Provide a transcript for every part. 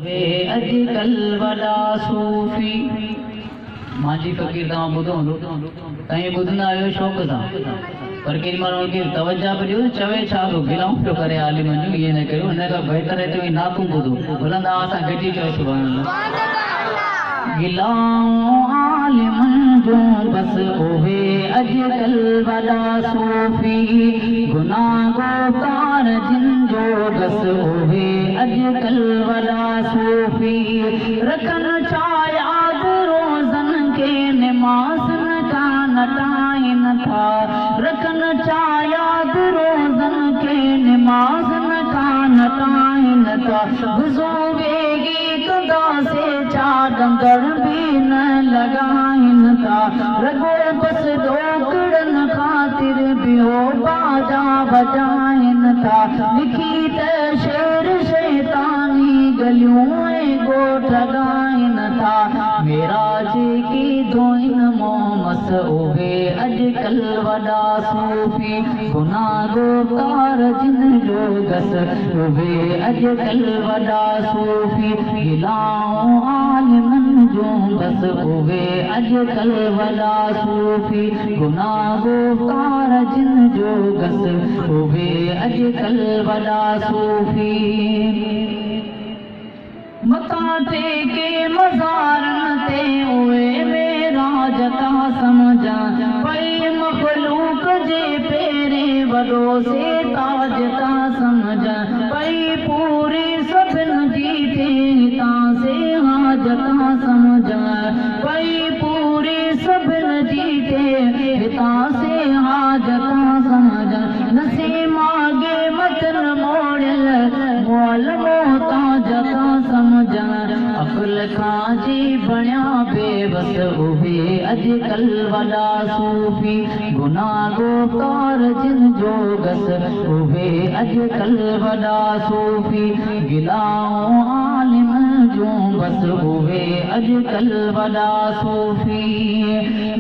वे अजकल वॾा सूफ़ी मांजी फ़कीर तव्हां ॿुधो तव्हां ॿुधंदा आहियो शौक़ सां पर केॾी महिल उनखे तवजा बि ॾियो चवे छा थो गिलाऊं पियो करे आलिमनि जूं इहे न कयो हिन खां बहितर चयो नाकूं ॿुधो भलंदा असां गॾिजी चयो सुभाणे गिलाऊं आलिमनि जूं बसि उहे अजकल वॾा सूफ़ी गुनाहगार जिन जो बसि उहे अजकल वॾा सूफ़ी रखनि छा यादि रोज़नि खे निमाज़नि का नटाइनि था रखनि छा यादि रोज़नि खे निमाज़नि का नटाइनि था गुज़ो वेगी कंदासीं छा डंगर बि न लॻाइनि था रगो बसि ॾोकड़नि ख़ातिर ॿियो बाजा बजाइनि था लिखी त शेर शैतानी गलियूं ऐं ॻोठ ॻाइनि था मेरा जेकी धोइन मोमस उहे अॼुकल्ह वॾा सूफ़ी गुनाहगार जिन जो घस उहे अॼुकल्ह वॾा सूफ़ी गिलाऊं आलिमनि जूं बसि उहे अॼुकल्ह वॾा सूफ़ी गुनाहगार जिन जो घस उहे अॼुकल्ह वॾा सूफ़ी मथा टेके मज़ारनि ते उहे मेराज था सम्झनि पई मख़लूक जे पेरे वॾो से ताज था सम्झनि पई पूरी सभिनि जी थे हितां से हाज था सम्झनि पई पूरी सभिनि जी थे हितां से हाज था सम्झनि नसे मागे मतन मोड़ियल मोल मोहताज था सम्झनि अकुल खां जी बणिया बेबस उहे अॼुकल्ह वॾा सूफ़ी गुनाहगार जिन जो घस उहे अॼुकल्ह वॾा सूफ़ी गिलाऊं आलिमनि जूं बसि उहे अॼुकल्ह वॾा सूफ़ी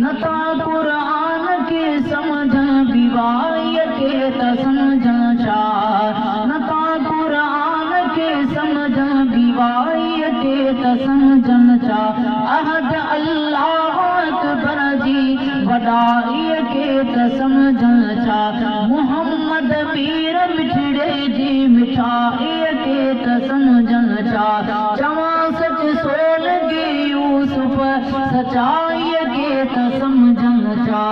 नथा क़ुरान खे सम्झनि बीवारीअ खे त सम्झनि छा नथा क़ुरान खे सम्झनि बीवारीअ खे त सम्झनि छा अहद अल्लाह अकबर जी वॾाईअ खे त सम्झनि छा मोहम्मद पीर मिठड़े जी मिठाईअ खे त सम्झनि छा चवां सच सोलगी यूसुफ सचाईअ खे त सम्झनि छा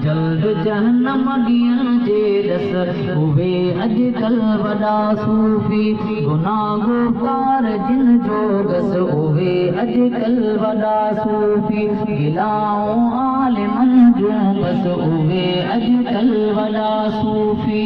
जल्द जहन्नम ॾियण जे ॾस उहे अॼुकल्ह वॾा सूफ़ी गुनाहगार जिन जो घस उहे अॼुकल्ह वॾा सूफ़ी गिलाऊं आलिमनि जूं बसि उहे अॼुकल्ह वॾा सूफ़ी